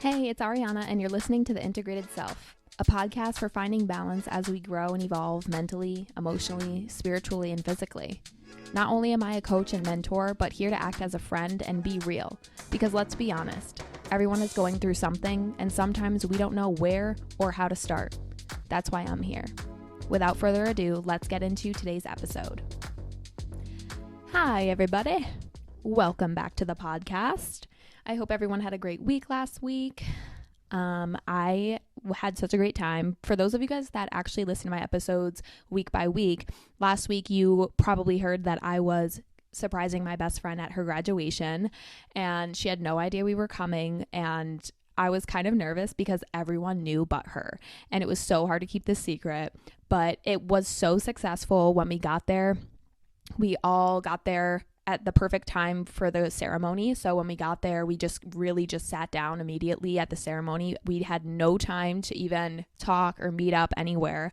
Hey, it's Arianna, and you're listening to The Integrated Self, a podcast for finding balance as we grow and evolve mentally, emotionally, spiritually, and physically. Not only am I a coach and mentor, but here to act as a friend and be real. Because let's be honest, everyone is going through something, and sometimes we don't know where or how to start. That's why I'm here. Without further ado, let's get into today's episode. Hi, everybody. Welcome back to the podcast. I hope everyone had a great week last week. I had such a great time. For those of you guys that actually listen to my episodes week by week, last week you probably heard that I was surprising my best friend at her graduation, and she had no idea we were coming, and I was kind of nervous because everyone knew but her, and it was so hard to keep this secret, but it was so successful when we got there. We all got there at the perfect time for the ceremony. So when we got there, we just sat down immediately at the ceremony. We had no time to even talk or meet up anywhere.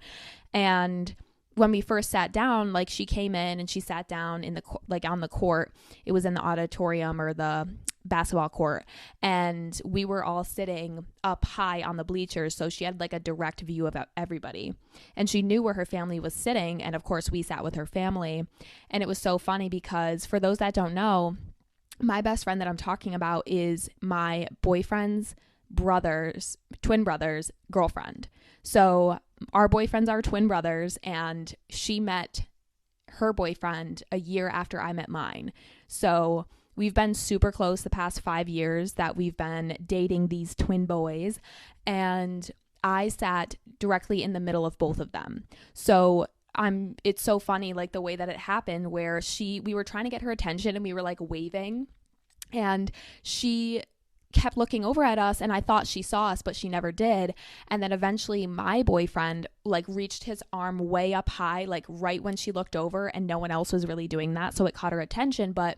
And when we first sat down, like, she came in and she sat down in the on the court. It was in the auditorium or the basketball court, and we were all sitting up high on the bleachers, so she had like a direct view of everybody, and she knew where her family was sitting, and of course we sat with her family. And it was so funny because, for those that don't know, my best friend that I'm talking about is my boyfriend's twin brother's girlfriend. So our boyfriends are twin brothers, and she met her boyfriend a year after I met mine. So we've been super close the past 5 years that we've been dating these twin boys, and I sat directly in the middle of both of them. So it's so funny, like, the way that it happened, where we were trying to get her attention and we were like waving, and she kept looking over at us, and I thought she saw us, but she never did. And then eventually my boyfriend like reached his arm way up high, like right when she looked over, and no one else was really doing that, so it caught her attention. But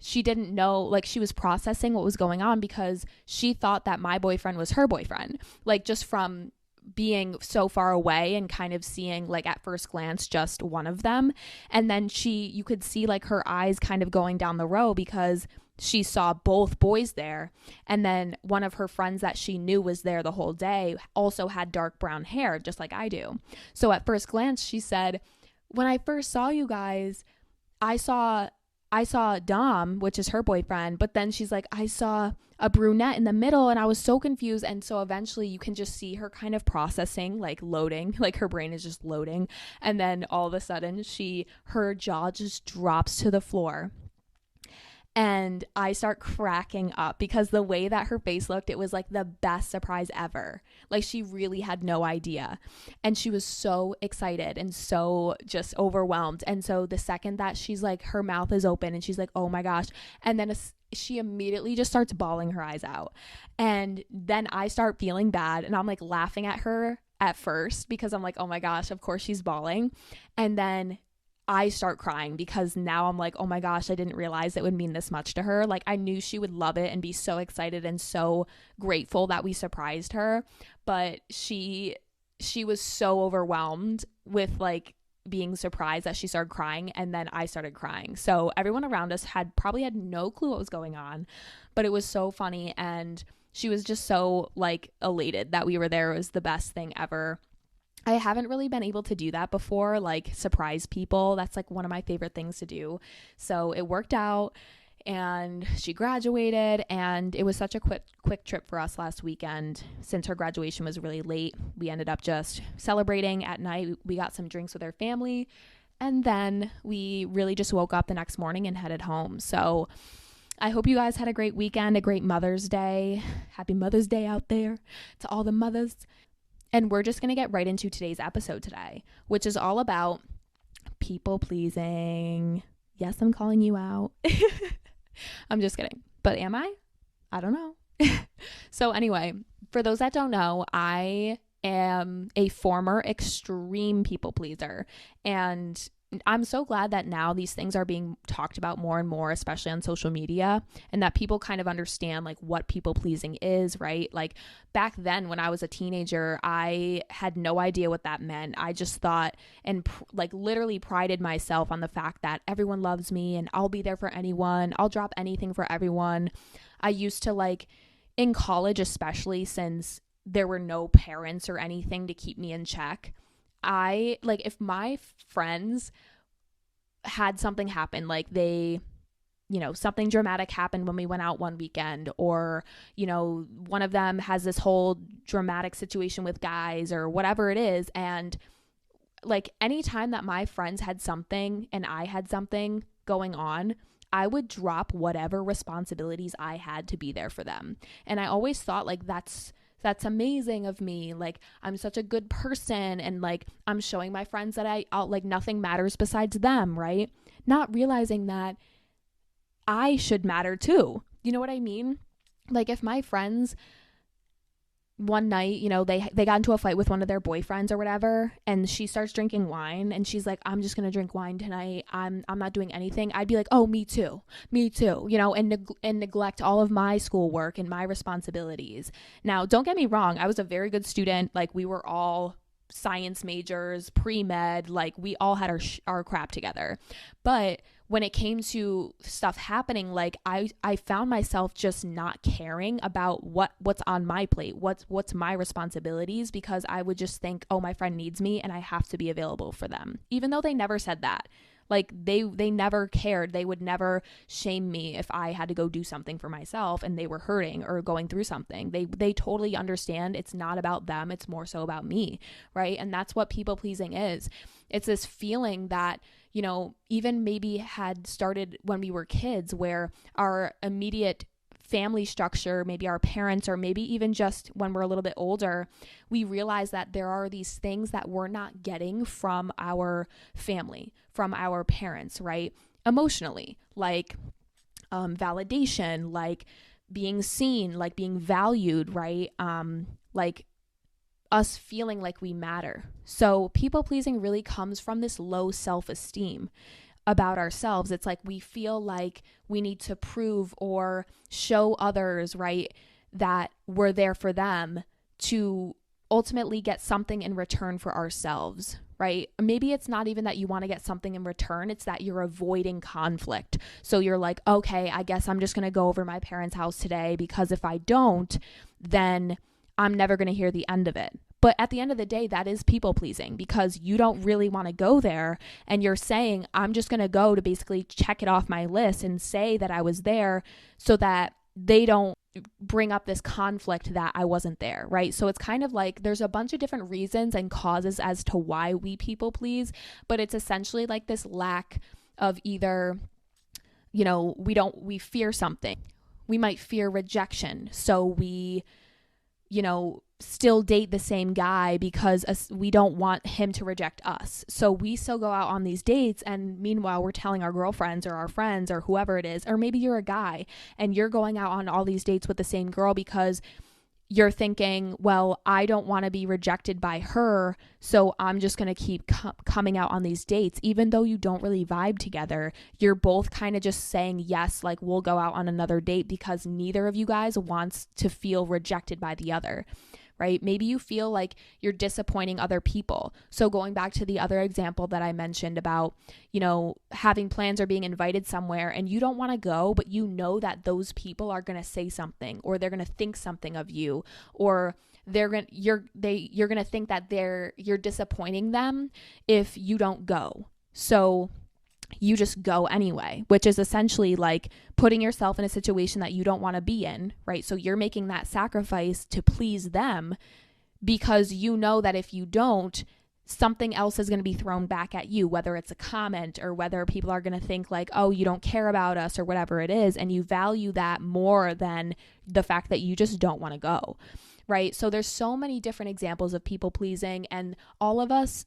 she didn't know, like, she was processing what was going on because she thought that my boyfriend was her boyfriend, like, just from being so far away and kind of seeing, like, at first glance just one of them. And then you could see like her eyes kind of going down the row because she saw both boys there. And then one of her friends that she knew was there the whole day also had dark brown hair, just like I do. So at first glance, she said, when I first saw you guys, I saw Dom, which is her boyfriend, but then she's like, I saw a brunette in the middle, and I was so confused. And so eventually you can just see her kind of processing, like loading, like her brain is just loading. And then all of a sudden her jaw just drops to the floor. And I start cracking up because the way that her face looked, it was like the best surprise ever. Like, she really had no idea. And she was so excited and so just overwhelmed. And so the second that she's like, her mouth is open and she's like, oh my gosh. And then she immediately just starts bawling her eyes out. And then I start feeling bad, and I'm like laughing at her at first because I'm like, oh my gosh, of course she's bawling. And then I start crying because now I'm like, oh my gosh, I didn't realize it would mean this much to her. Like, I knew she would love it and be so excited and so grateful that we surprised her. But she was so overwhelmed with like being surprised that she started crying, and then I started crying. So everyone around us probably had no clue what was going on, but it was so funny, and she was just so like elated that we were there. It was the best thing ever. I haven't really been able to do that before, like surprise people. That's like one of my favorite things to do. So it worked out, and she graduated, and it was such a quick trip for us last weekend. Since her graduation was really late, we ended up just celebrating at night. We got some drinks with her family, and then we really just woke up the next morning and headed home. So I hope you guys had a great weekend, a great Mother's Day. Happy Mother's Day out there to all the mothers. And we're just going to get right into today's episode today, which is all about people pleasing. Yes, I'm calling you out. I'm just kidding. But am I? I don't know. So anyway, for those that don't know, I am a former extreme people pleaser. And I'm so glad that now these things are being talked about more and more, especially on social media, and that people kind of understand like what people pleasing is, right? Like, back then when I was a teenager, I had no idea what that meant. I just thought and like literally prided myself on the fact that everyone loves me and I'll be there for anyone. I'll drop anything for everyone. I used to like in college, especially since there were no parents or anything to keep me in check, I like if my friends had something happen, like they, something dramatic happened when we went out one weekend, or, one of them has this whole dramatic situation with guys or whatever it is. And like anytime that my friends had something and I had something going on, I would drop whatever responsibilities I had to be there for them. And I always thought like that's amazing of me. Like I'm such a good person, and like I'm showing my friends that I'll like nothing matters besides them, right? Not realizing that I should matter too. You know what I mean? Like if my friends one night, they got into a fight with one of their boyfriends or whatever, and she starts drinking wine and she's like, I'm just going to drink wine tonight. I'm not doing anything. I'd be like, "Oh, me too, and neglect all of my schoolwork and my responsibilities." Now, don't get me wrong. I was a very good student. Like we were all science majors, pre-med, like we all had our crap together. But when it came to stuff happening, like I found myself just not caring about what's on my plate, what's my responsibilities, because I would just think, oh, my friend needs me and I have to be available for them, even though they never said that. Like they never cared. They would never shame me if I had to go do something for myself and they were hurting or going through something. They totally understand it's not about them. It's more so about me, right? And that's what people pleasing is. It's this feeling that, even maybe had started when we were kids, where our immediate family structure, maybe our parents, or maybe even just when we're a little bit older, we realize that there are these things that we're not getting from our family, from our parents, right? Emotionally, like validation, like being seen, like being valued, right? Like us feeling like we matter. So people pleasing really comes from this low self-esteem about ourselves. It's like we feel like we need to prove or show others, right, that we're there for them to ultimately get something in return for ourselves, right? Maybe it's not even that you want to get something in return. It's that you're avoiding conflict. So you're like, okay, I guess I'm just going to go over my parents' house today, because if I don't, then I'm never going to hear the end of it. But at the end of the day, that is people pleasing, because you don't really want to go there. And you're saying, I'm just going to go to basically check it off my list and say that I was there, so that they don't bring up this conflict that I wasn't there, right? So it's kind of like there's a bunch of different reasons and causes as to why we people please, but it's essentially like this lack of either, we fear something. We might fear rejection. So we, still date the same guy because we don't want him to reject us. So we still go out on these dates, and meanwhile we're telling our girlfriends or our friends or whoever it is, or maybe you're a guy and you're going out on all these dates with the same girl because you're thinking, well, I don't want to be rejected by her, so I'm just going to keep coming out on these dates. Even though you don't really vibe together, you're both kind of just saying yes, like we'll go out on another date, because neither of you guys wants to feel rejected by the other, right? Maybe you feel like you're disappointing other people. So going back to the other example that I mentioned about, having plans or being invited somewhere and you don't want to go, but you know that those people are going to say something, or they're going to think something of you, or you're going to think that you're disappointing them if you don't go. So you just go anyway, which is essentially like putting yourself in a situation that you don't want to be in, right? So you're making that sacrifice to please them, because you know that if you don't, something else is going to be thrown back at you, whether it's a comment or whether people are going to think like, oh, you don't care about us or whatever it is. And you value that more than the fact that you just don't want to go, right? So there's so many different examples of people pleasing, and all of us,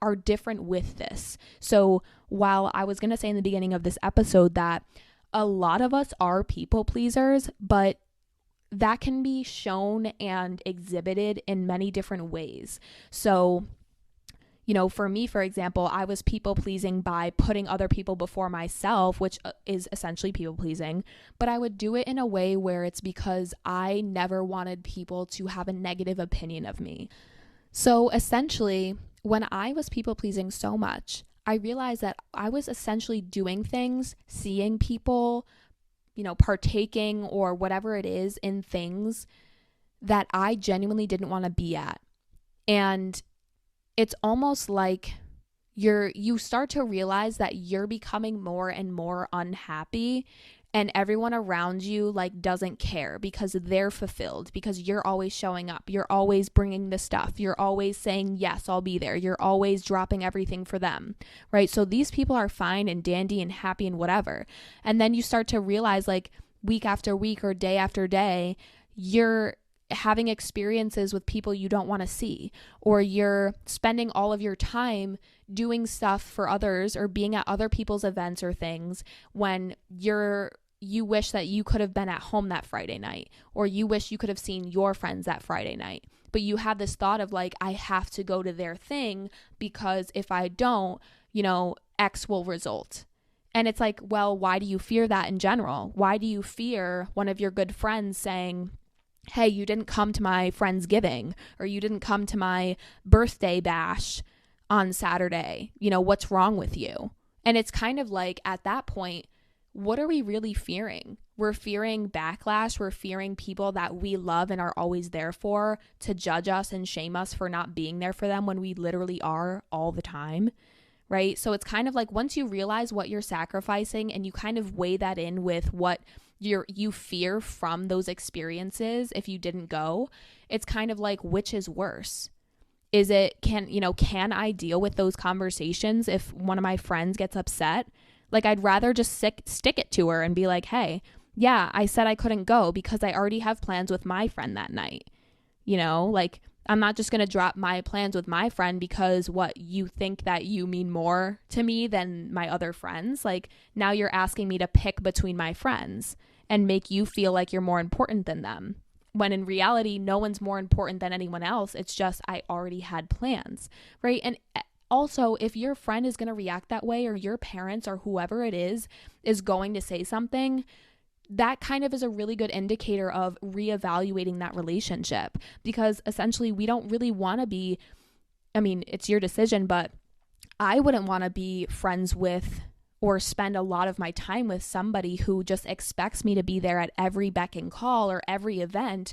are different with this. So while I was going to say in the beginning of this episode that a lot of us are people pleasers, but that can be shown and exhibited in many different ways. So, for me, for example, I was people pleasing by putting other people before myself, which is essentially people pleasing, but I would do it in a way where it's because I never wanted people to have a negative opinion of me. So essentially, when I was people pleasing so much, I realized that I was essentially doing things, seeing people, partaking or whatever it is in things that I genuinely didn't want to be at. And it's almost like you start to realize that you're becoming more and more unhappy, and everyone around you like doesn't care because they're fulfilled, because you're always showing up, you're always bringing the stuff, you're always saying yes, I'll be there, you're always dropping everything for them, right? So these people are fine and dandy and happy and whatever, and then you start to realize like week after week or day after day, you're having experiences with people you don't want to see, or you're spending all of your time doing stuff for others or being at other people's events or things when you wish that you could have been at home that Friday night, or you wish you could have seen your friends that Friday night. But you have this thought of like, I have to go to their thing because if I don't, X will result. And it's like, well, why do you fear that in general? Why do you fear one of your good friends saying, hey, you didn't come to my Friendsgiving, or you didn't come to my birthday bash on Saturday? What's wrong with you? And it's kind of like at that point, what are we really fearing? We're fearing backlash. We're fearing people that we love and are always there for to judge us and shame us for not being there for them when we literally are all the time, right? So it's kind of like once you realize what you're sacrificing and you kind of weigh that in with what you fear from those experiences if you didn't go, it's kind of like, which is worse? Is it, can I deal with those conversations if one of my friends gets upset? Like, I'd rather just stick it to her and be like, hey, yeah, I said I couldn't go because I already have plans with my friend that night. Like, I'm not just going to drop my plans with my friend because what, you think that you mean more to me than my other friends? Like, now you're asking me to pick between my friends and make you feel like you're more important than them, when in reality, no one's more important than anyone else. It's just I already had plans, right? And also, if your friend is going to react that way, or your parents or whoever it is going to say something, that kind of is a really good indicator of reevaluating that relationship, because essentially we don't really want to be, it's your decision, but I wouldn't want to be friends with or spend a lot of my time with somebody who just expects me to be there at every beck and call or every event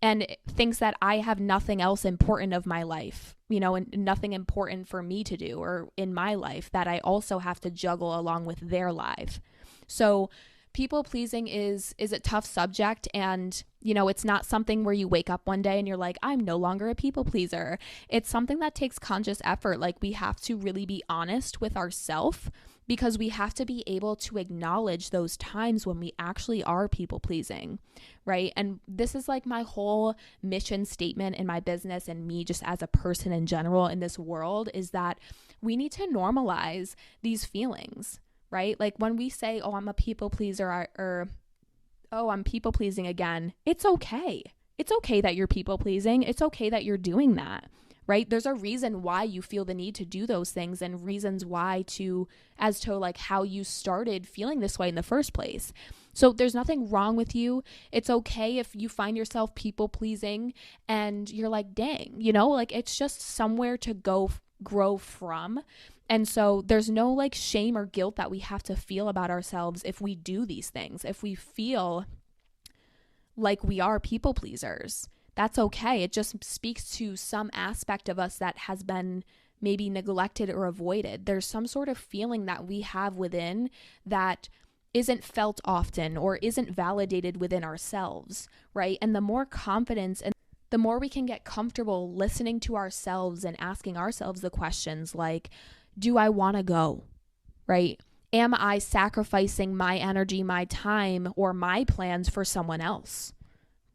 and thinks that I have nothing else important of my life, and nothing important for me to do or in my life that I also have to juggle along with their life. So people pleasing is a tough subject, and it's not something where you wake up one day and you're like, I'm no longer a people pleaser. It's something that takes conscious effort. Like, we have to really be honest with ourselves, because we have to be able to acknowledge those times when we actually are people pleasing, right? And this is like my whole mission statement in my business and me just as a person in general in this world, is that we need to normalize these feelings, right? Like when we say, oh, I'm a people pleaser, or oh, I'm people pleasing again, it's okay. It's okay that you're people pleasing. It's okay that you're doing that, right? There's a reason why you feel the need to do those things, and reasons why as to like how you started feeling this way in the first place. So there's nothing wrong with you. It's okay if you find yourself people pleasing and you're like, dang, like it's just somewhere to grow from. And so there's no like shame or guilt that we have to feel about ourselves if we do these things. If we feel like we are people pleasers, that's okay. It just speaks to some aspect of us that has been maybe neglected or avoided. There's some sort of feeling that we have within that isn't felt often or isn't validated within ourselves, right? And the more confidence and the more we can get comfortable listening to ourselves and asking ourselves the questions like, do I want to go, right? Am I sacrificing my energy, my time, or my plans for someone else,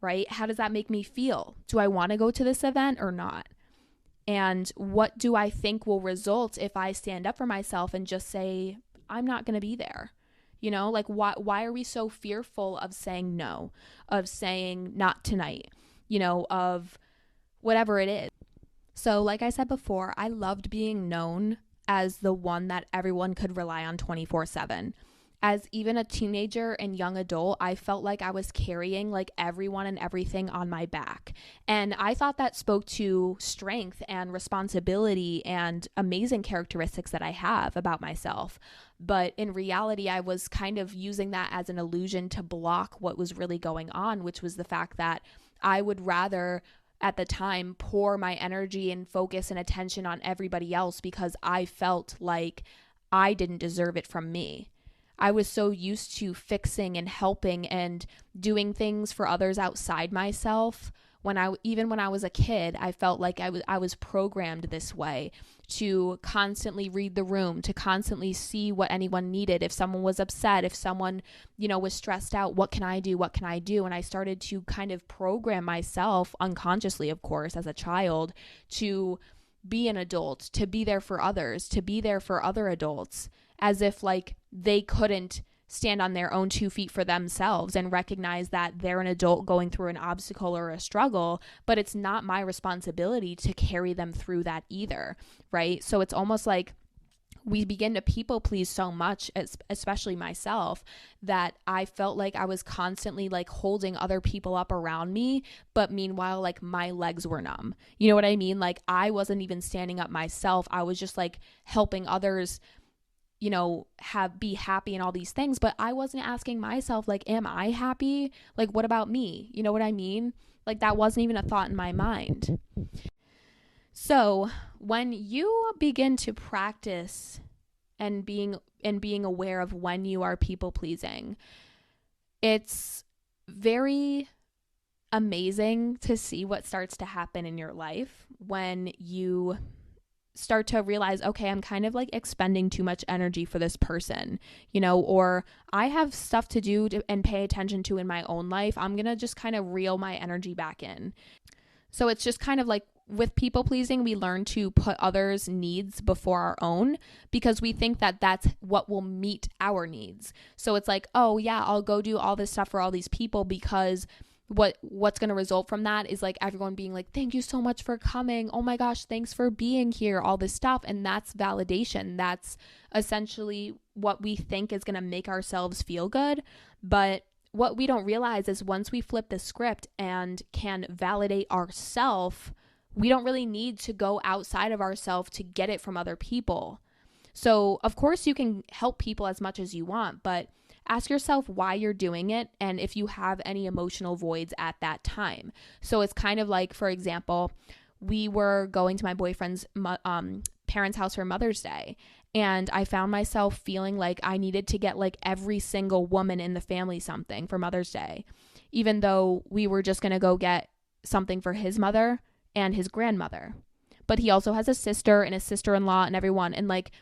right? How does that make me feel? Do I want to go to this event or not? And what do I think will result if I stand up for myself and just say, I'm not going to be there? Like why are we so fearful of saying no, of saying not tonight, of whatever it is? So like I said before, I loved being known as the one that everyone could rely on 24/7. as even a teenager and young adult, I felt like I was carrying like everyone and everything on my back. And I thought that spoke to strength and responsibility and amazing characteristics that I have about myself. But in reality, I was kind of using that as an illusion to block what was really going on, which was the fact that I would rather at the time pour my energy and focus and attention on everybody else because I felt like I didn't deserve it from me. I was so used to fixing and helping and doing things for others outside myself. Even when I was a kid, I felt like I was programmed this way to constantly read the room, to constantly see what anyone needed. If someone was upset, if someone, was stressed out, what can I do? What can I do? And I started to kind of program myself unconsciously, of course, as a child, to be an adult, to be there for others, to be there for other adults, as if like they couldn't stand on their own 2 feet for themselves and recognize that they're an adult going through an obstacle or a struggle, but it's not my responsibility to carry them through that either, right? So it's almost like we begin to people please so much, especially myself, that I felt like I was constantly like holding other people up around me, but meanwhile, like my legs were numb. You know what I mean? Like I wasn't even standing up myself. I was just like helping others, be happy and all these things, but I wasn't asking myself, like, am I happy? Like, what about me? You know what I mean? Like that wasn't even a thought in my mind. So when you begin to practice and being aware of when you are people pleasing, it's very amazing to see what starts to happen in your life when you start to realize, okay, I'm kind of like expending too much energy for this person, or I have stuff to do and pay attention to in my own life. I'm going to just kind of reel my energy back in. So it's just kind of like with people pleasing, we learn to put others' needs before our own because we think that that's what will meet our needs. So it's like, oh yeah, I'll go do all this stuff for all these people because what's going to result from that is like everyone being like, thank you so much for coming. Oh my gosh, thanks for being here, all this stuff. And that's validation. That's essentially what we think is going to make ourselves feel good. But what we don't realize is once we flip the script and can validate ourselves, we don't really need to go outside of ourselves to get it from other people. So of course you can help people as much as you want, but ask yourself why you're doing it and if you have any emotional voids at that time. So it's kind of like, for example, we were going to my boyfriend's parents' house for Mother's Day, and I found myself feeling like I needed to get like every single woman in the family something for Mother's Day, even though we were just going to go get something for his mother and his grandmother. But he also has a sister and a sister-in-law and everyone. And like,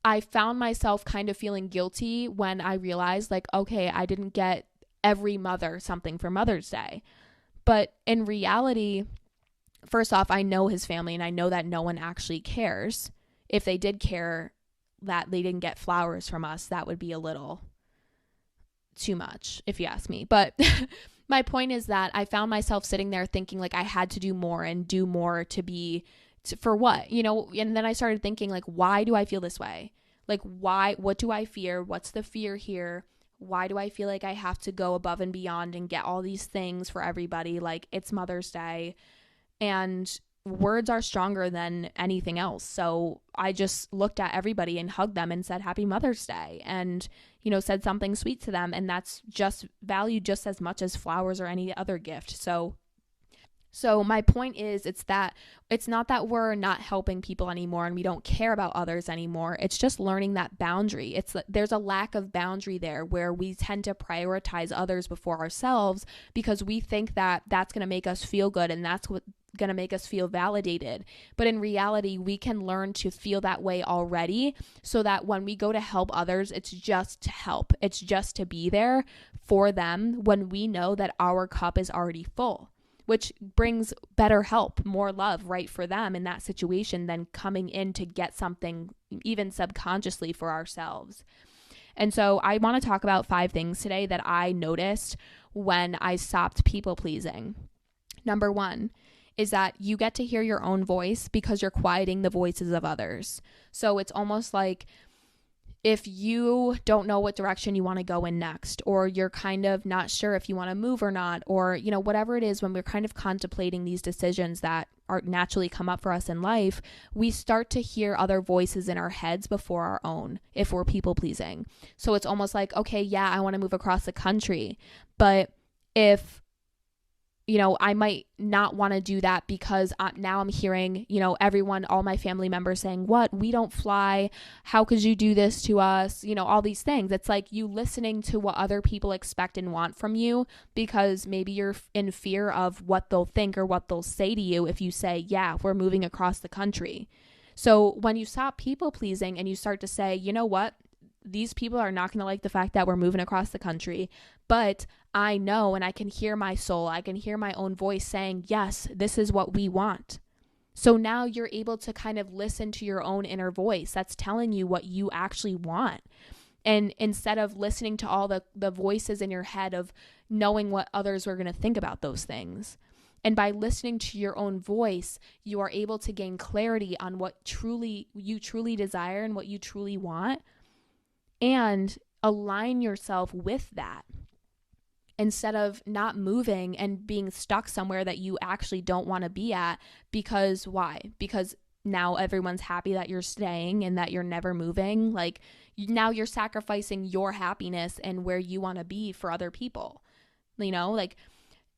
I found myself kind of feeling guilty when I realized like, okay, I didn't get every mother something for Mother's Day. But in reality, first off, I know his family and I know that no one actually cares. If they did care that they didn't get flowers from us, that would be a little too much, if you ask me. But my point is that I found myself sitting there thinking like I had to do more and do more for what, and then I started thinking like, why do I feel this way? Like, what do I fear? What's the fear here? Why do I feel like I have to go above and beyond and get all these things for everybody? Like, it's Mother's Day and words are stronger than anything else. So I just looked at everybody and hugged them and said, Happy Mother's Day. And, said something sweet to them. And that's just valued just as much as flowers or any other gift. So my point is, it's not that we're not helping people anymore and we don't care about others anymore. It's just learning that boundary. There's a lack of boundary there where we tend to prioritize others before ourselves because we think that that's going to make us feel good and that's what going to make us feel validated. But in reality, we can learn to feel that way already so that when we go to help others, it's just to help. It's just to be there for them when we know that our cup is already full, which brings better help, more love, right, for them in that situation than coming in to get something even subconsciously for ourselves. And so I want to talk about 5 things today that I noticed when I stopped people pleasing. Number 1 is that you get to hear your own voice because you're quieting the voices of others. So it's almost like if you don't know what direction you want to go in next, or you're kind of not sure if you want to move or not, or, whatever it is, when we're kind of contemplating these decisions that are naturally come up for us in life, we start to hear other voices in our heads before our own, if we're people pleasing. So it's almost like, okay, yeah, I want to move across the country, but if I might not want to do that because now I'm hearing, everyone, all my family members saying, what? We don't fly. How could you do this to us? All these things. It's like you listening to what other people expect and want from you because maybe you're in fear of what they'll think or what they'll say to you if you say, yeah, we're moving across the country. So when you stop people pleasing and you start to say, you know what? These people are not going to like the fact that we're moving across the country, but I know, and I can hear my soul, I can hear my own voice saying, yes, this is what we want. So now you're able to kind of listen to your own inner voice that's telling you what you actually want. And instead of listening to all the voices in your head of knowing what others are going to think about those things. And by listening to your own voice, you are able to gain clarity on what you truly desire and what you truly want, and align yourself with that instead of not moving and being stuck somewhere that you actually don't want to be at. Because why? Because now everyone's happy that you're staying and that you're never moving. Like now you're sacrificing your happiness and where you want to be for other people,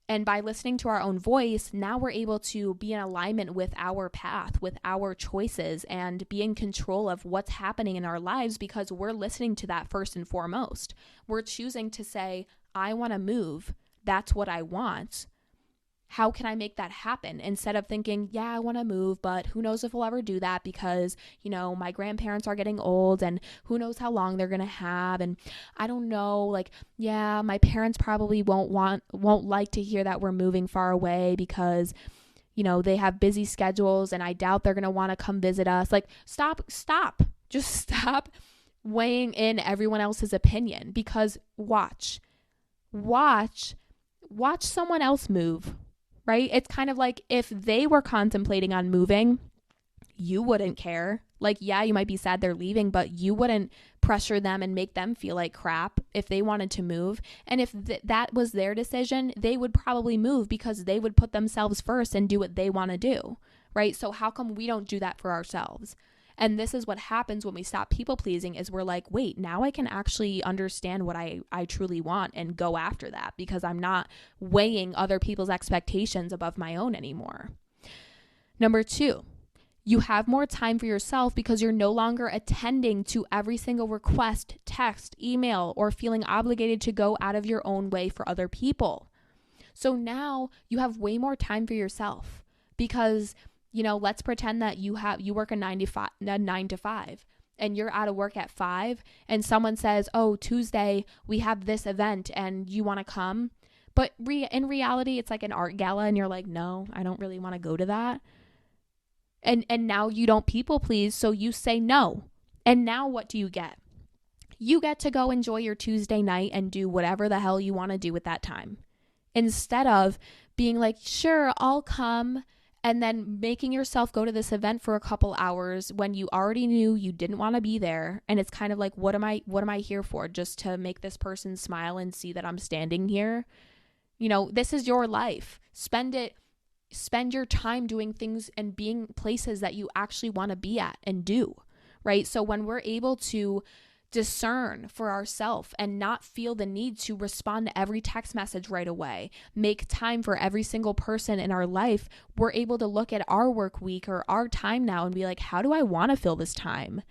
and by listening to our own voice, now we're able to be in alignment with our path, with our choices, and be in control of what's happening in our lives because we're listening to that first and foremost. We're choosing to say, I want to move. That's what I want. How can I make that happen? Instead of thinking, yeah, I want to move, but who knows if we'll ever do that because, my grandparents are getting old and who knows how long they're going to have. And I don't know, yeah, my parents probably won't like to hear that we're moving far away because, they have busy schedules and I doubt they're going to want to come visit us. Stop. Just stop weighing in everyone else's opinion because watch someone else move. Right? It's kind of like if they were contemplating on moving, you wouldn't care. Yeah, you might be sad they're leaving, but you wouldn't pressure them and make them feel like crap if they wanted to move. And if that was their decision, they would probably move because they would put themselves first and do what they want to do. Right? So how come we don't do that for ourselves? And this is what happens when we stop people pleasing is we're like, wait, now I can actually understand what I truly want and go after that because I'm not weighing other people's expectations above my own anymore. Number 2, you have more time for yourself because you're no longer attending to every single request, text, email, or feeling obligated to go out of your own way for other people. So now you have way more time for yourself because let's pretend that you work a 9 to 5 and you're out of work at 5 and someone says, oh, Tuesday we have this event and you want to come. But in reality, it's like an art gala and you're like, no, I don't really want to go to that. And now you don't people please. So you say no. And now what do you get? You get to go enjoy your Tuesday night and do whatever the hell you want to do with that time. Instead of being like, sure, I'll come. And then making yourself go to this event for a couple hours when you already knew you didn't want to be there. And it's kind of like, what am I here for? Just to make this person smile and see that I'm standing here? This is your life. Spend your time doing things and being places that you actually want to be at and do, right? So when we're able to discern for ourselves and not feel the need to respond to every text message right away, make time for every single person in our life, we're able to look at our work week or our time now and be like, how do I want to fill this time?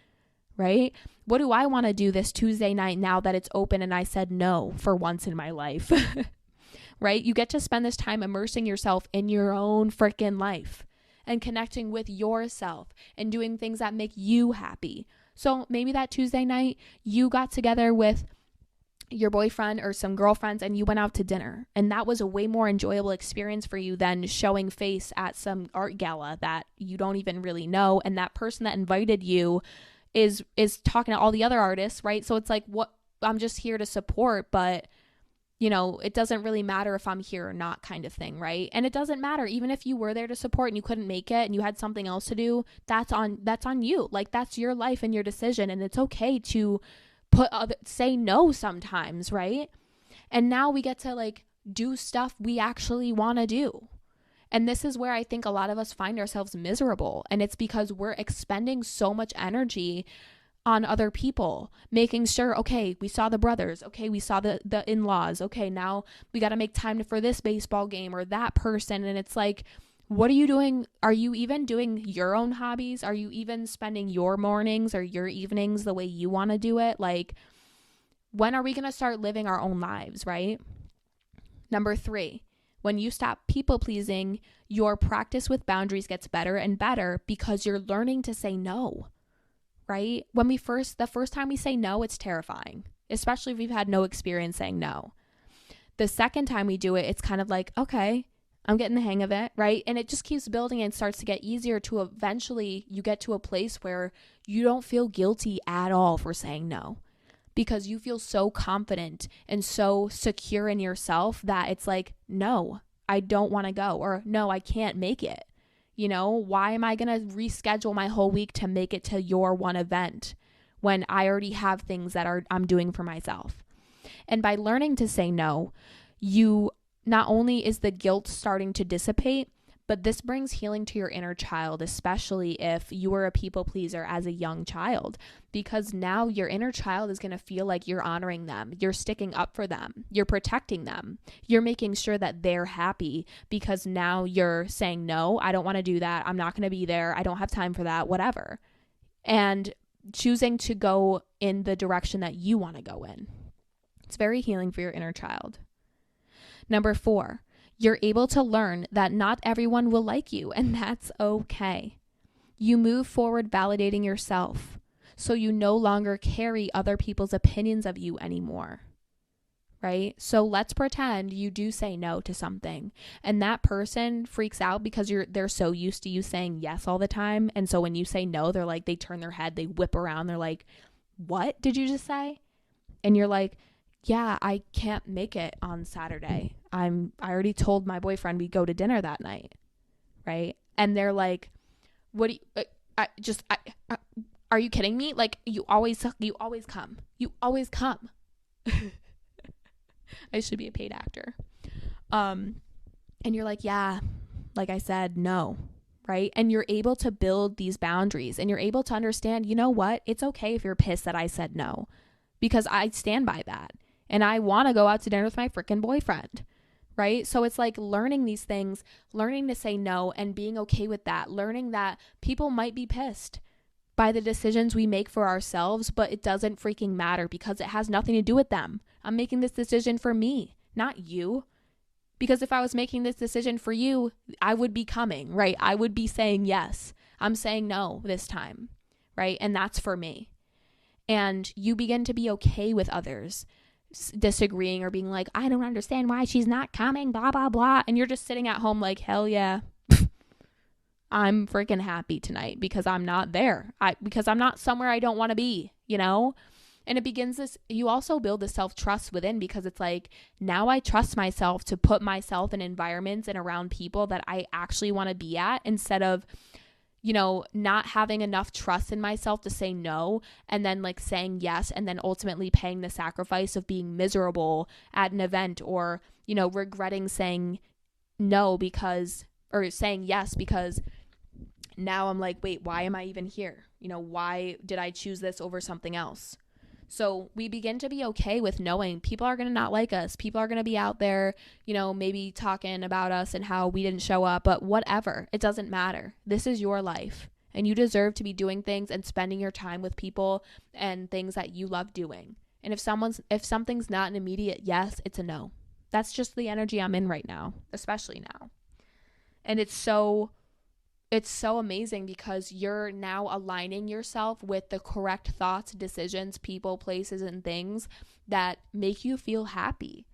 Right? What do I want to do this Tuesday night now that it's open and I said no for once in my life? Right? You get to spend this time immersing yourself in your own freaking life and connecting with yourself and doing things that make you happy. So maybe that Tuesday night you got together with your boyfriend or some girlfriends and you went out to dinner, and that was a way more enjoyable experience for you than showing face at some art gala that you don't even really know, and that person that invited you is talking to all the other artists, right? So it's like, what, I'm just here to support, but it doesn't really matter if I'm here or not kind of thing, right? And it doesn't matter even if you were there to support and you couldn't make it and you had something else to do. That's on you. Like, that's your life and your decision, and it's okay to say no sometimes, right? And now we get to like do stuff we actually want to do. And this is where I think a lot of us find ourselves miserable, and it's because we're expending so much energy on other people, making sure, okay, we saw the brothers, okay, we saw the in-laws, okay, now we got to make time for this baseball game or that person. And it's like, what are you doing? Are you even doing your own hobbies? Are you even spending your mornings or your evenings the way you want to do it? Like, when are we going to start living our own lives, right? Number 3, when you stop people pleasing, your practice with boundaries gets better and better because you're learning to say no. Right? The first time we say no, it's terrifying, especially if we've had no experience saying no. The second time we do it, it's kind of like, okay, I'm getting the hang of it, right? And it just keeps building and starts to get easier to eventually you get to a place where you don't feel guilty at all for saying no, because you feel so confident and so secure in yourself that it's like, no, I don't want to go, or no, I can't make it. Why am I going to reschedule my whole week to make it to your one event when I already have things that I'm doing for myself? And by learning to say no, you not only is the guilt starting to dissipate, but this brings healing to your inner child, especially if you were a people pleaser as a young child, because now your inner child is going to feel like you're honoring them, you're sticking up for them, you're protecting them, you're making sure that they're happy, because now you're saying, no, I don't want to do that, I'm not going to be there, I don't have time for that, whatever, and choosing to go in the direction that you want to go in. It's very healing for your inner child. Number 4, you're able to learn that not everyone will like you, and that's okay. You move forward validating yourself, so you no longer carry other people's opinions of you anymore, right? So let's pretend you do say no to something, and that person freaks out because they're so used to you saying yes all the time, and so when you say no, they're like, they turn their head, they whip around, they're like, what did you just say? And you're like, yeah, I can't make it on Saturday. I already told my boyfriend we'd go to dinner that night, right? And they're like, what do you, are you kidding me? Like, you always come. You always come. I should be a paid actor. And you're like, yeah, like I said, no, right? And you're able to build these boundaries, and you're able to understand, you know what? It's okay if you're pissed that I said no, because I stand by that. And I want to go out to dinner with my freaking boyfriend, right? So it's like learning these things, learning to say no and being okay with that, learning that people might be pissed by the decisions we make for ourselves, but it doesn't freaking matter because it has nothing to do with them. I'm making this decision for me, not you. Because if I was making this decision for you, I would be coming, right? I would be saying yes. I'm saying no this time, right? And that's for me. And you begin to be okay with others disagreeing or being like, I don't understand why she's not coming, blah, blah, blah. And you're just sitting at home like, hell yeah, I'm freaking happy tonight because I'm not there. Because I'm not somewhere I don't want to be, And it begins this, you also build the self-trust within, because it's like, now I trust myself to put myself in environments and around people that I actually want to be at, instead of not having enough trust in myself to say no and then like saying yes and then ultimately paying the sacrifice of being miserable at an event, or, regretting saying no or saying yes because now I'm like, wait, why am I even here? Why did I choose this over something else? So we begin to be okay with knowing people are going to not like us. People are going to be out there, maybe talking about us and how we didn't show up, but whatever, it doesn't matter. This is your life, and you deserve to be doing things and spending your time with people and things that you love doing. And if something's not an immediate yes, it's a no. That's just the energy I'm in right now, especially now. And it's so amazing because you're now aligning yourself with the correct thoughts, decisions, people, places, and things that make you feel happy,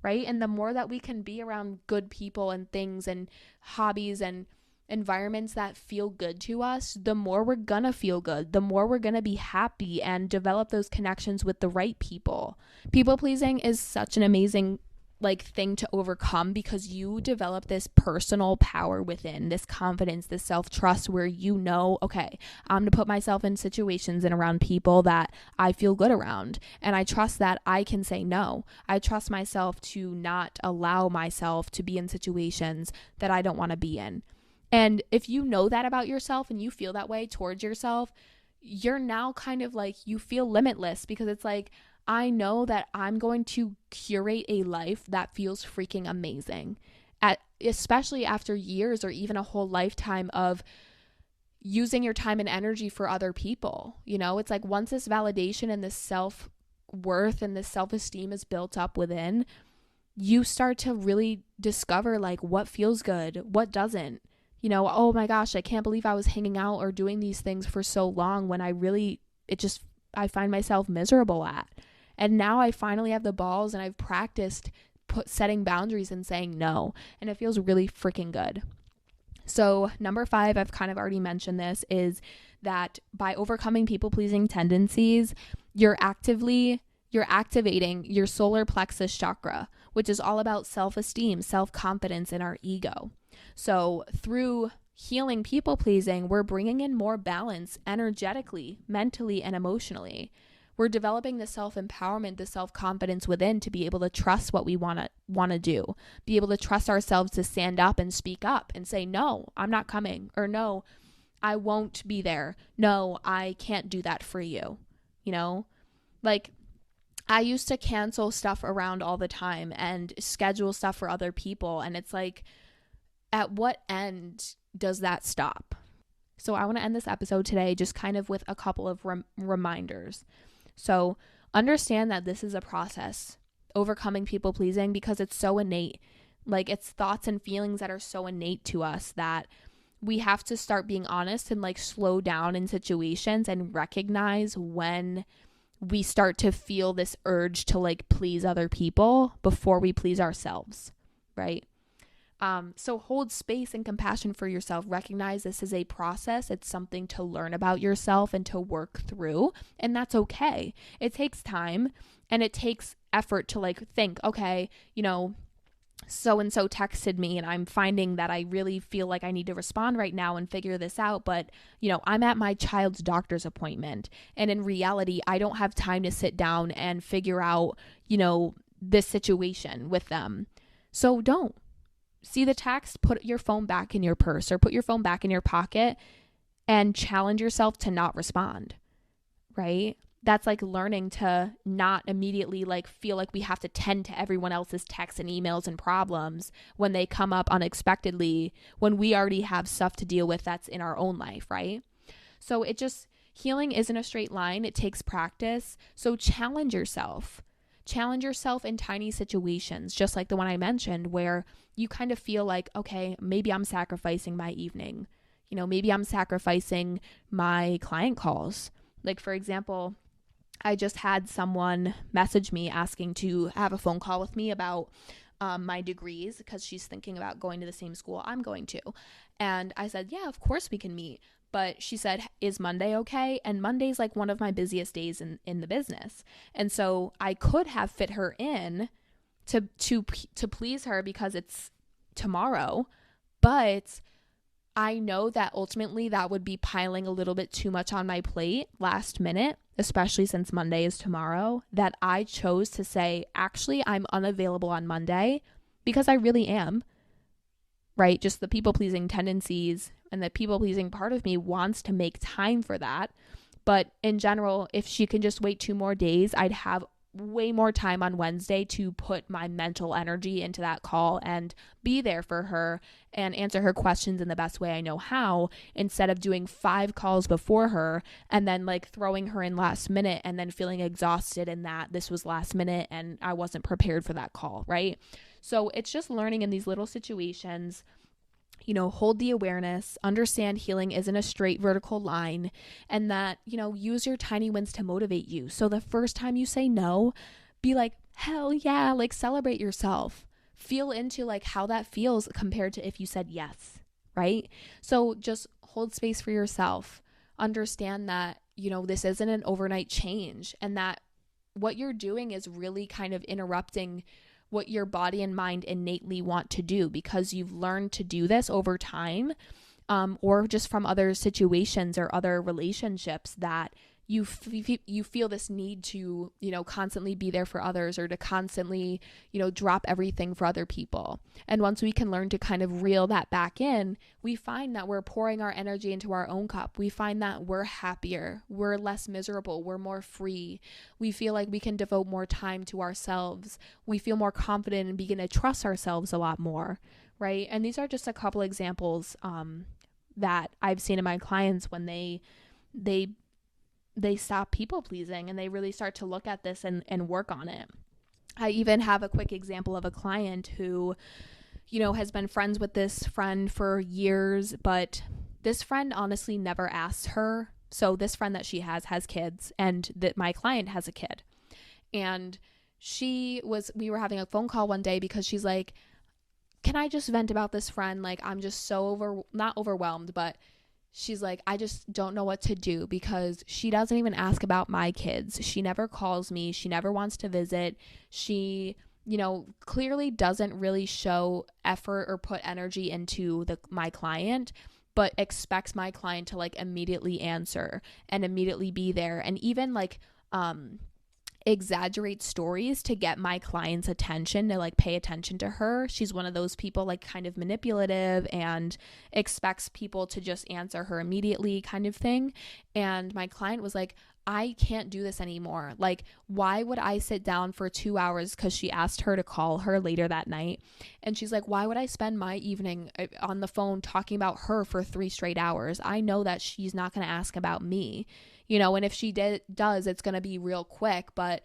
right? And the more that we can be around good people and things and hobbies and environments that feel good to us, the more we're gonna feel good, the more we're gonna be happy and develop those connections with the right people. People pleasing is such an amazing like thing to overcome, because you develop this personal power within, this confidence, this self-trust, where you know, okay, I'm going to put myself in situations and around people that I feel good around, and I trust that I can say no. I trust myself to not allow myself to be in situations that I don't want to be in. And if you know that about yourself and you feel that way towards yourself, you're now kind of like, you feel limitless, because it's like, I know that I'm going to curate a life that feels freaking amazing, especially after years or even a whole lifetime of using your time and energy for other people. You know, it's like, once this validation and this self-worth and this self-esteem is built up within, you start to really discover like what feels good, what doesn't. You know, oh my gosh, I can't believe I was hanging out or doing these things for so long when I find myself miserable at. And now I finally have the balls, and I've practiced setting boundaries and saying no. And it feels really freaking good. So number 5, I've kind of already mentioned this, is that by overcoming people-pleasing tendencies, you're activating your solar plexus chakra, which is all about self-esteem, self-confidence, and our ego. So through healing people-pleasing, we're bringing in more balance energetically, mentally, and emotionally. We're developing the self-empowerment, the self-confidence within to be able to trust what we want to do, be able to trust ourselves to stand up and speak up and say, no, I'm not coming, or no, I won't be there. No, I can't do that for you. You know, like, I used to cancel stuff around all the time and schedule stuff for other people. And it's like, at what end does that stop? So I want to end this episode today just kind of with a couple of reminders. So understand that this is a process, overcoming people pleasing, because it's so innate. Like, it's thoughts and feelings that are so innate to us that we have to start being honest and like slow down in situations and recognize when we start to feel this urge to like please other people before we please ourselves, right? So hold space and compassion for yourself. Recognize this is a process. It's something to learn about yourself and to work through. And that's okay. It takes time and it takes effort to like think, okay, you know, so-and-so texted me and I'm finding that I really feel like I need to respond right now and figure this out. But, you know, I'm at my child's doctor's appointment. And in reality, I don't have time to sit down and figure out, you know, this situation with them. So don't. See the text, put your phone back in your purse or put your phone back in your pocket and challenge yourself to not respond, right? That's like learning to not immediately like feel like we have to tend to everyone else's texts and emails and problems when they come up unexpectedly, when we already have stuff to deal with that's in our own life, right? So healing isn't a straight line. It takes practice. So challenge yourself. Challenge yourself in tiny situations, just like the one I mentioned, where you kind of feel like, okay, maybe I'm sacrificing my evening. You know, maybe I'm sacrificing my client calls. Like, for example, I just had someone message me asking to have a phone call with me about my degrees, because she's thinking about going to the same school I'm going to. And I said, yeah, of course we can meet. But she said, is Monday okay? And Monday's like one of my busiest days in the business. And so I could have fit her in to please her because it's tomorrow. But I know that ultimately that would be piling a little bit too much on my plate last minute, especially since Monday is tomorrow, that I chose to say, actually, I'm unavailable on Monday because I really am. Right? Just the people-pleasing tendencies and the people-pleasing part of me wants to make time for that. But in general, if she can just wait 2 more days, I'd have way more time on Wednesday to put my mental energy into that call and be there for her and answer her questions in the best way I know how, instead of doing 5 calls before her and then like throwing her in last minute and then feeling exhausted in that this was last minute and I wasn't prepared for that call, right? So it's just learning in these little situations, you know, hold the awareness, understand healing isn't a straight vertical line, and that, you know, use your tiny wins to motivate you. So the first time you say no, be like, hell yeah, like celebrate yourself. Feel into like how that feels compared to if you said yes, right? So just hold space for yourself. Understand that, you know, this isn't an overnight change and that what you're doing is really kind of interrupting what your body and mind innately want to do, because you've learned to do this over time, or just from other situations or other relationships that you feel this need to, constantly be there for others, or to constantly, drop everything for other people. And once we can learn to kind of reel that back in, we find that we're pouring our energy into our own cup. We find that we're happier, we're less miserable, we're more free. We feel like we can devote more time to ourselves. We feel more confident and begin to trust ourselves a lot more, right? And these are just a couple examples that I've seen in my clients when they stop people pleasing and they really start to look at this and work on it. I even have a quick example of a client who, has been friends with this friend for years, but this friend honestly never asked her. So this friend that she has kids, and that my client has a kid. And we were having a phone call one day because she's like, can I just vent about this friend? Like, I'm just so not overwhelmed, but she's like, I just don't know what to do because she doesn't even ask about my kids. She never calls me. She never wants to visit. She, clearly doesn't really show effort or put energy into my client, but expects my client to like immediately answer and immediately be there. And even like, exaggerate stories to get my client's attention, to like pay attention to her. She's one of those people, like kind of manipulative, and expects people to just answer her immediately, kind of thing. And my client was like, I can't do this anymore. Like, why would I sit down for 2 hours? Because she asked her to call her later that night. And she's like, why would I spend my evening on the phone talking about her for 3 straight hours? I know that she's not going to ask about me. And if she does, it's going to be real quick. But,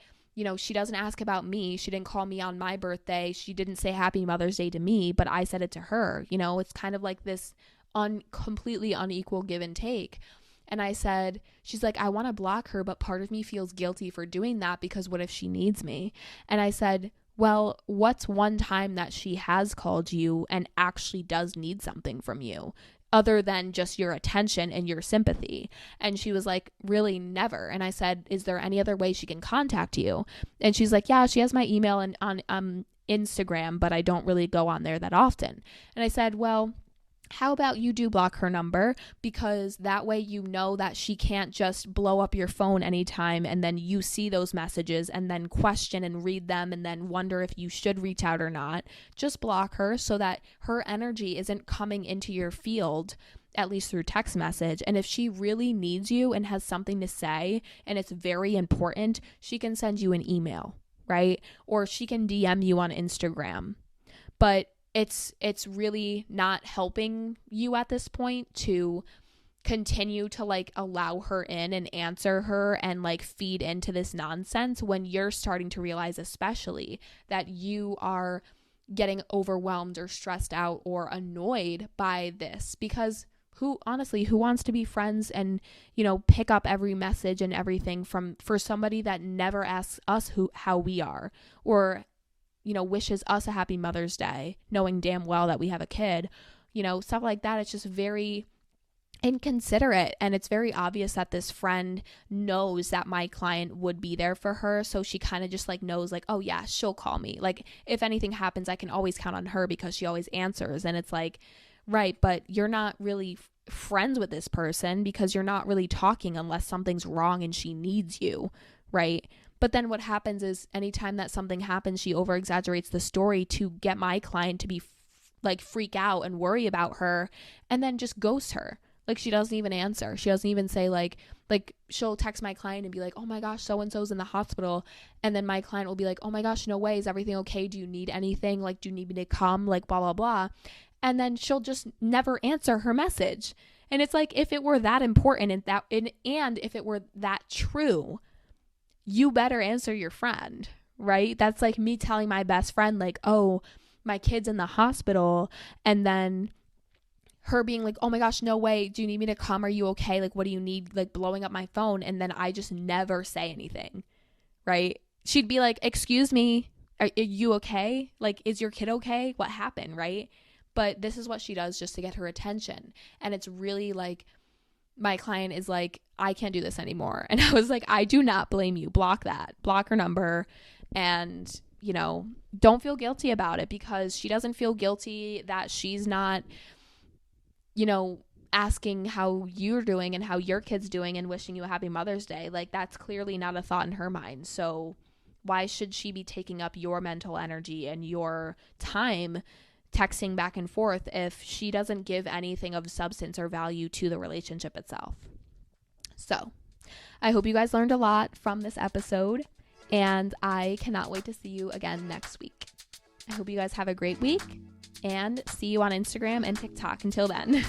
she doesn't ask about me. She didn't call me on my birthday. She didn't say Happy Mother's Day to me, but I said it to her. It's kind of like this completely unequal give and take. And I said, she's like, I want to block her, but part of me feels guilty for doing that because what if she needs me? And I said, well, what's one time that she has called you and actually does need something from you, other than just your attention and your sympathy? And she was like, really, never. And I said, is there any other way she can contact you? And she's like, yeah, she has my email and on Instagram, but I don't really go on there that often. And I said, well, how about you do block her number, because that way that she can't just blow up your phone anytime and then you see those messages and then question and read them and then wonder if you should reach out or not. Just block her so that her energy isn't coming into your field, at least through text message. And if she really needs you and has something to say and it's very important, she can send you an email, right? Or she can DM you on Instagram. But it's really not helping you at this point to continue to like allow her in and answer her and like feed into this nonsense when you're starting to realize, especially, that you are getting overwhelmed or stressed out or annoyed by this. Because who wants to be friends and, pick up every message and everything for somebody that never asks us how we are, or wishes us a happy Mother's Day, knowing damn well that we have a kid, stuff like that. It's just very inconsiderate. And it's very obvious that this friend knows that my client would be there for her. So she kind of just like knows like, oh yeah, she'll call me. Like if anything happens, I can always count on her because she always answers. And it's like, right, but you're not really friends with this person because you're not really talking unless something's wrong and she needs you, right? But then what happens is anytime that something happens, she over exaggerates the story to get my client to be freak out and worry about her, and then just ghost her. Like she doesn't even answer. She doesn't even say like she'll text my client and be like, oh my gosh, so-and-so's in the hospital. And then my client will be like, oh my gosh, no way. Is everything okay? Do you need anything? Like, do you need me to come? Like blah, blah, blah. And then she'll just never answer her message. And it's like, if it were that important and if it were that true, you better answer your friend, right? That's like me telling my best friend, like, oh, my kid's in the hospital. And then her being like, oh my gosh, no way. Do you need me to come? Are you okay? Like, what do you need? Like blowing up my phone. And then I just never say anything, right? She'd be like, excuse me, are you okay? Like, is your kid okay? What happened, right? But this is what she does just to get her attention. And it's really like, my client is like, I can't do this anymore. And I was like, I do not blame you. Block that. Block her number. And don't feel guilty about it, because she doesn't feel guilty that she's not, asking how you're doing and how your kid's doing and wishing you a happy Mother's Day. Like, that's clearly not a thought in her mind. So why should she be taking up your mental energy and your time texting back and forth if she doesn't give anything of substance or value to the relationship itself? So I hope you guys learned a lot from this episode, and I cannot wait to see you again next week. I hope you guys have a great week, and see you on Instagram and TikTok until then.